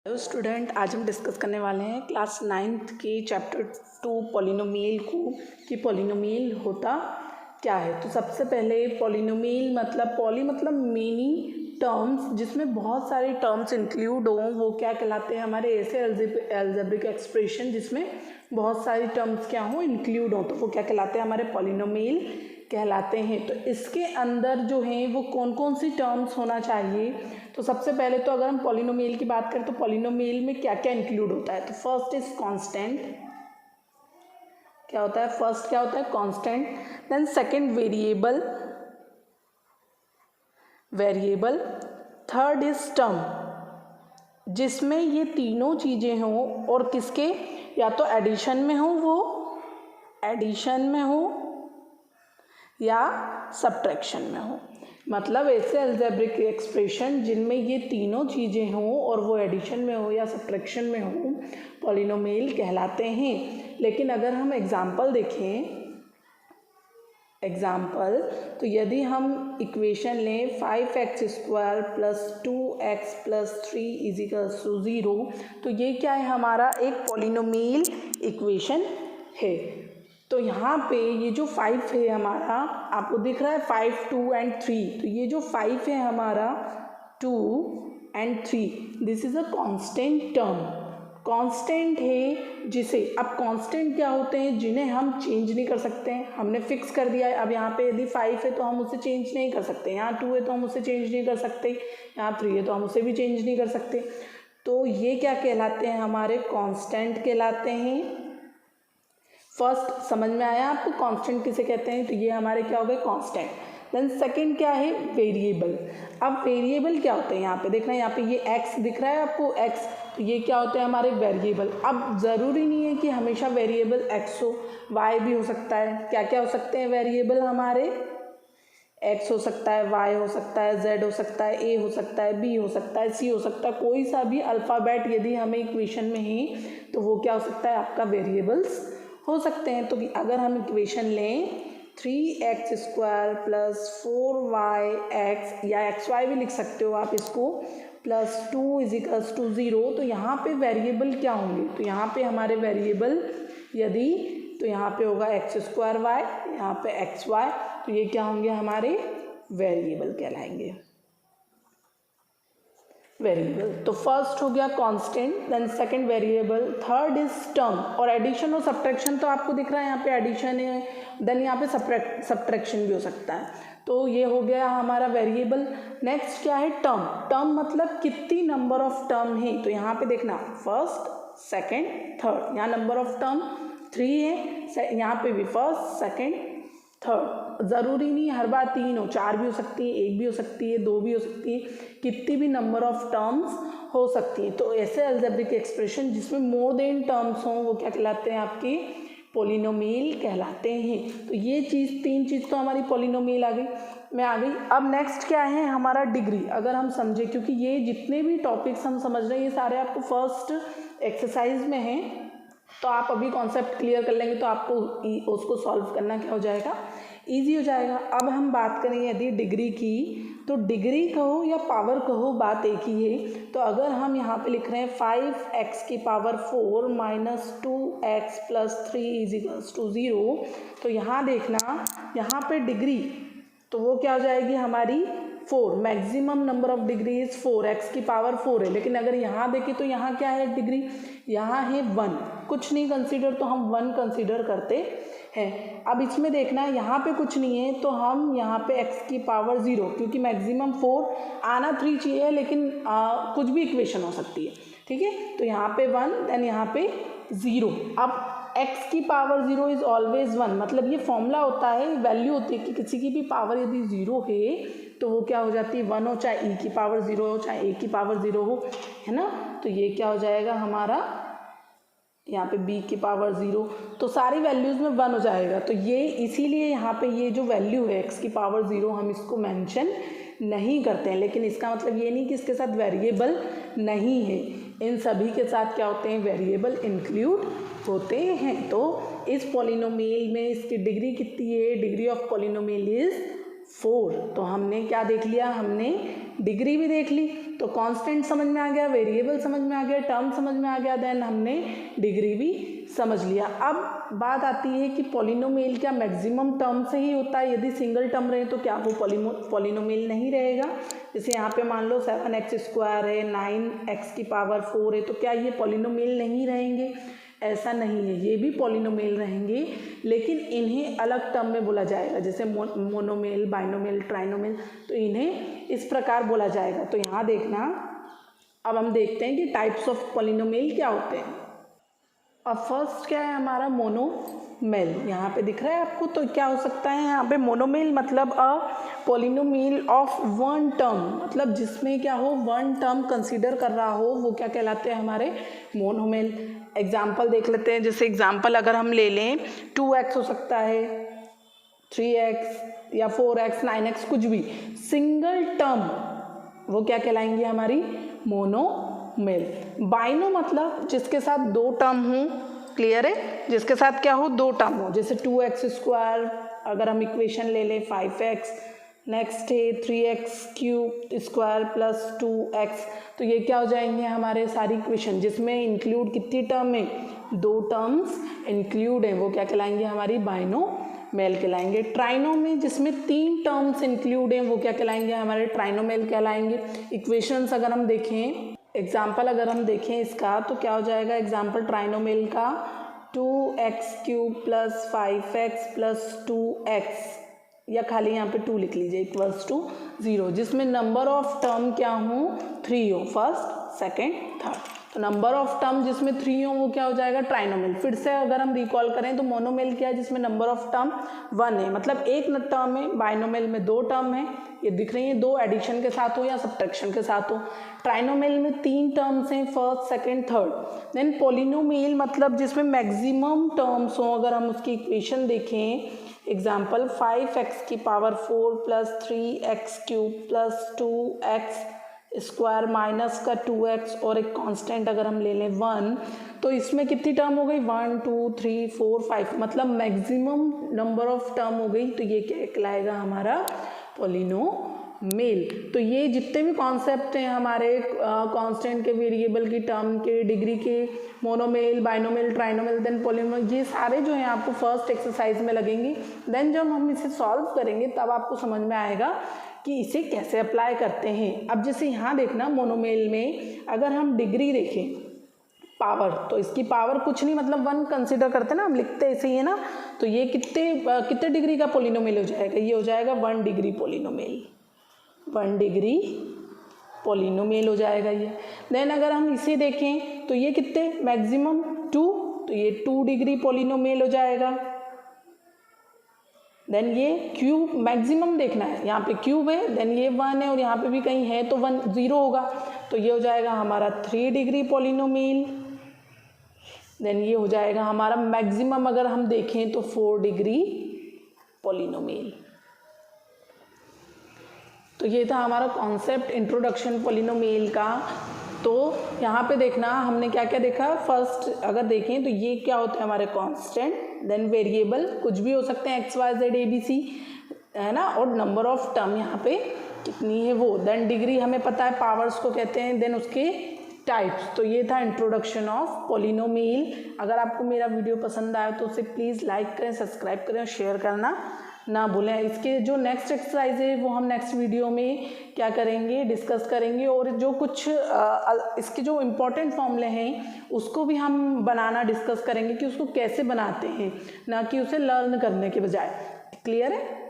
Hello student, आज हम discuss करने वाले हैं क्लास 9th के चैप्टर 2 पॉलिनोमियल को कि पॉलिनोमियल होता क्या है। तो सबसे पहले पॉलिनोमियल मतलब पॉली मतलब मेनी टर्म्स जिसमें बहुत सारे टर्म्स इंक्लूड हों, वो क्या कहलाते हैं हमारे ऐसे अलजेब्रिक एक्सप्रेशन जिसमें बहुत सारी टर्म्स क्या हों इंक्लूड हों, तो वो क्या कहलाते हैं हमारे पॉलिनोमियल कहलाते हैं। तो इसके अंदर जो है वो कौन कौन सी टर्म्स होना चाहिए। तो सबसे पहले तो अगर हम पॉलिनोमियल की बात करें तो पॉलिनोमियल में क्या क्या इंक्लूड होता है। तो फर्स्ट इज कांस्टेंट, क्या होता है फर्स्ट क्या होता है constant. Then second variable, third is term जिसमें ये तीनों चीज़ें हों और किसके या तो एडिशन में हो, वो एडिशन में हो या सब्ट्रैक्शन में हो। मतलब ऐसे अलजेब्रिक एक्सप्रेशन जिनमें ये तीनों चीज़ें हों और वो एडिशन में हो या सब्ट्रैक्शन में हो पॉलिनोमियल कहलाते हैं। लेकिन अगर हम एग्जाम्पल देखें, तो यदि हम इक्वेशन लें 5x² + 2x + 3 = 0, तो ये क्या है हमारा एक पॉलिनोमियल इक्वेशन है। तो यहाँ पे ये जो 5 है हमारा, आपको दिख रहा है 5, 2 एंड 3, तो ये जो 5 है हमारा 2 and 3, this is a constant term. Constant है जिसे, अब कांस्टेंट क्या होते हैं जिन्हें हम चेंज नहीं कर सकते हैं, हमने फिक्स कर दिया है। अब यहाँ पे यदि 5 है तो हम उसे चेंज नहीं कर सकते, यहाँ 2 है तो हम उसे चेंज नहीं कर सकते, यहाँ 3 है तो हम उसे भी चेंज नहीं कर सकते। तो ये क्या कहलाते हैं हमारे कांस्टेंट कहलाते हैं। फर्स्ट समझ में आया आपको कांस्टेंट किसे कहते हैं, तो ये हमारे क्या हो गए कांस्टेंट। देन सेकंड क्या है वेरिएबल। अब वेरिएबल क्या होते हैं, यहाँ पे देखना, यहाँ पे ये x दिख रहा है आपको x, तो ये क्या होते हैं हमारे वेरिएबल। अब ज़रूरी नहीं है कि हमेशा वेरिएबल x हो, y भी हो सकता है। क्या क्या हो सकते हैं वेरिएबल हमारे, x हो सकता है, y हो सकता है, z हो सकता है, a हो सकता है, b हो सकता है, c हो सकता है। कोई सा भी अल्फ़ाबेट यदि हमें इक्वेशन में है तो वो क्या हो सकता है आपका वेरिएबल्स हो सकते हैं। तो अगर हम इक्वेशन लें 3x² + 4yx या xy भी लिख सकते हो आप इसको, +2 = 0, तो यहाँ पे वेरिएबल क्या होंगे, तो यहाँ पे हमारे वेरिएबल यदि, तो यहाँ पे होगा x² y, यहाँ पे xy, तो ये क्या होंगे हमारे वेरिएबल कहलाएंगे वेरिएबल। तो फर्स्ट हो गया constant, then second variable, third is term. और एडिशन और सब्ट्रैक्शन तो आपको दिख रहा है यहाँ पे एडिशन है, देन यहाँ पे सब्ट्रैक्शन भी हो सकता है। तो ये हो गया हमारा वेरिएबल। नेक्स्ट क्या है टर्म। टर्म मतलब कितनी नंबर ऑफ टर्म है, तो यहाँ पे देखना फर्स्ट सेकेंड थर्ड, यहाँ नंबर ऑफ टर्म 3 है, यहाँ पे भी फर्स्ट सेकेंड थर्ड। ज़रूरी नहीं हर बार 3 हो, 4 भी हो सकती है, 1 भी हो सकती है, 2 भी हो सकती है, कितनी भी नंबर ऑफ टर्म्स हो सकती है। तो ऐसे अलजेब्रिक एक्सप्रेशन जिसमें मोर देन टर्म्स हों वो क्या कहलाते हैं आपके पॉलिनोमियल कहलाते हैं। तो ये तीन चीज़ तो हमारी पॉलिनोमियल आ गई। अब नेक्स्ट क्या है हमारा डिग्री। अगर हम समझे, क्योंकि ये जितने भी टॉपिक्स हम समझ रहे हैं ये सारे आपको फर्स्ट एक्सरसाइज में हैं, तो आप अभी कॉन्सेप्ट क्लियर कर लेंगे तो आपको उसको सॉल्व करना क्या हो जाएगा, ईजी हो जाएगा। अब हम बात करें यदि डिग्री की, तो डिग्री कहो या पावर कहो बात एक ही है। तो अगर हम यहाँ पे लिख रहे हैं 5x⁴ - 2x + 3 = 0, तो यहाँ देखना, यहाँ पे डिग्री तो वो क्या हो जाएगी हमारी 4, maximum number of degree is 4, x⁴ है। लेकिन अगर यहाँ देखें तो यहाँ क्या है डिग्री, यहाँ है 1, कुछ नहीं कंसीडर तो हम 1 कंसीडर करते हैं। अब इसमें देखना यहाँ पे कुछ नहीं है तो हम यहाँ पे x⁴ 0, क्योंकि मैक्सिमम 4 आना 3 चाहिए, लेकिन कुछ भी इक्वेशन हो सकती है, ठीक है। तो यहाँ पे 1, देन यहाँ पे 0। अब x⁴ 0 इज ऑलवेज 1, मतलब ये फॉर्मूला होता है, वैल्यू होती है कि किसी की भी पावर यदि 0 है तो वो क्या हो जाती है 1 हो, चाहे e⁴ 0 हो, चाहे a⁴ 0 हो, है ना। तो ये क्या हो जाएगा हमारा यहाँ पे b⁴ 0, तो सारी वैल्यूज़ में 1 हो जाएगा। तो ये इसीलिए यहाँ पे ये जो वैल्यू है x⁴ 0 हम इसको मेंशन नहीं करते हैं। लेकिन इसका मतलब ये नहीं कि इसके साथ वेरिएबल नहीं है, इन सभी के साथ क्या होते हैं वेरिएबल इंक्लूड होते हैं। तो इस पॉलिनोमियल में इसकी डिग्री कितनी है, डिग्री ऑफ पॉलिनोमियल इज 4। तो हमने क्या देख लिया, हमने डिग्री भी देख ली, तो कांस्टेंट समझ में आ गया, वेरिएबल समझ में आ गया, टर्म समझ में आ गया, देन हमने डिग्री भी समझ लिया। अब बात आती है कि पॉलिनोमियल क्या मैक्सिमम टर्म से ही होता है? यदि सिंगल टर्म रहे तो क्या वो पॉलिनोमियल नहीं रहेगा? जैसे यहाँ पे मान लो 7x² है, 9x⁴ है, तो क्या ये पॉलिनोमियल नहीं रहेंगे? ऐसा नहीं है, ये भी पॉलिनोमियल रहेंगे, लेकिन इन्हें अलग टर्म में बोला जाएगा, जैसे मोनोमियल, बाइनोमियल, ट्राइनोमियल, तो इन्हें इस प्रकार बोला जाएगा। तो यहाँ देखना, अब हम देखते हैं कि टाइप्स ऑफ पॉलिनोमियल क्या होते हैं। अब फर्स्ट क्या है हमारा? मोनोमियल, यहाँ पे दिख रहा है आपको। तो क्या हो सकता है यहाँ पे? मोनोमियल मतलब a polynomial of one term, मतलब जिसमें क्या हो, वन टर्म कंसीडर कर रहा हो, वो क्या कहलाते हैं हमारे? मोनोमियल। एग्जाम्पल देख लेते हैं। जैसे एग्जाम्पल अगर हम ले लें, 2x हो सकता है, 3x या 4x, 9x, कुछ भी सिंगल टर्म, वो क्या कहलाएंगे? हमारी मोनोमियल। बाइनो मतलब जिसके साथ दो टर्म हो, क्लियर है? जिसके साथ क्या हो? दो टर्म हो। जैसे 2x², अगर हम इक्वेशन ले लें 5x, नेक्स्ट है 3x³ प्लस 2x, तो ये क्या हो जाएंगे हमारे? सारी इक्वेशन जिसमें इंक्लूड कितनी टर्म है? दो टर्म्स इंक्लूड है, वो क्या कहलाएंगे? हमारी बाइनोमियल कहलाएंगे। ट्राइनो में जिसमें तीन टर्म्स इंक्लूड हैं, वो क्या कहलाएंगे? हमारे ट्राइनोमियल कहलाएंगे। इक्वेशंस अगर हम देखें, एग्जाम्पल अगर हम देखें इसका, तो क्या हो जाएगा एग्जाम्पल ट्राइनोमियल का? 2x³ plus 5x plus 2x, या खाली यहाँ पे 2 लिख लीजिए, =0, जिसमें नंबर ऑफ टर्म क्या हो? 3 हो, फर्स्ट, सेकेंड, थर्ड। तो नंबर ऑफ टर्म जिसमें 3 हो वो क्या हो जाएगा? ट्राइनोमियल। फिर से अगर हम रिकॉल करें तो मोनोमियल क्या है? जिसमें नंबर ऑफ टर्म 1 है, मतलब एक टर्म है। बाइनोमियल में 2 टर्म है, ये दिख रही है, 2 एडिशन के साथ हो या सब्ट्रैक्शन के साथ हो। ट्राइनोमियल में 3 टर्म्स हैं, first, second, third. Then polynomial मतलब जिसमें मैक्सिमम टर्म्स हो। अगर हम उसकी इक्वेशन देखें, example 5x⁴ plus 3x³ plus 2x² minus का 2x और एक कांस्टेंट अगर हम ले लें 1, तो इसमें कितनी टर्म हो गई? 1 2 3 4 5, मतलब मैक्सिमम नंबर ऑफ टर्म हो गई। तो ये क्या कहलाएगा? हमारा पॉलिनोमियल। तो ये जितने भी कॉन्सेप्ट हैं हमारे कांस्टेंट के, वेरिएबल की, टर्म के, डिग्री के, monomial, binomial, trinomial, then polynomial, ये सारे जो हैं आपको फर्स्ट एक्सरसाइज में लगेंगे। देन जब हम इसे सॉल्व करेंगे तब आपको समझ में आएगा कि इसे कैसे अप्लाई करते हैं। अब जैसे यहाँ देखना, मोनोमियल में अगर हम डिग्री देखें, पावर, तो इसकी पावर कुछ नहीं, मतलब 1 कंसिडर करते ना, हम लिखते ऐसे ही है ना। तो ये कितने डिग्री का पॉलिनोमियल हो जाएगा? ये हो जाएगा 1 डिग्री पॉलिनोमियल, 1 डिग्री पॉलिनोमियल हो जाएगा ये। देन अगर हम इसे देखें तो ये कितने? मैक्सिमम 2, तो ये 2 डिग्री पॉलिनोमियल हो जाएगा। देन ये क्यूब, मैक्सिमम देखना है, यहाँ पे क्यूब है, देन ये 1 है और यहाँ पे भी कहीं है तो 1 0 होगा, तो ये हो जाएगा हमारा 3 डिग्री पॉलिनोमियल। देन ये हो जाएगा हमारा मैक्सिमम अगर हम देखें तो 4 डिग्री पॉलिनोमियल। तो ये था हमारा कॉन्सेप्ट इंट्रोडक्शन पॉलिनोमियल का। तो यहाँ पे देखना हमने क्या क्या देखा। फर्स्ट अगर देखें तो ये क्या होते हैं हमारे कांस्टेंट, देन वेरिएबल कुछ भी हो सकते हैं, x y z a b c, है ना, और नंबर ऑफ टर्म यहाँ पे कितनी है वो। देन डिग्री हमें पता है, पावर्स को कहते हैं। देन उसके टाइप्स। तो ये था इंट्रोडक्शन ऑफ पॉलिनोमियल। अगर आपको मेरा वीडियो पसंद आया तो उसे प्लीज़ लाइक करें, सब्सक्राइब करें और शेयर करना ना भूलें। इसके जो नेक्स्ट एक्सरसाइज है वो हम नेक्स्ट वीडियो में क्या करेंगे, डिस्कस करेंगे, और जो कुछ इसके जो इम्पोर्टेंट फॉर्मूले हैं उसको भी हम बनाना डिस्कस करेंगे कि उसको कैसे बनाते हैं, ना कि उसे लर्न करने के बजाय। क्लियर है?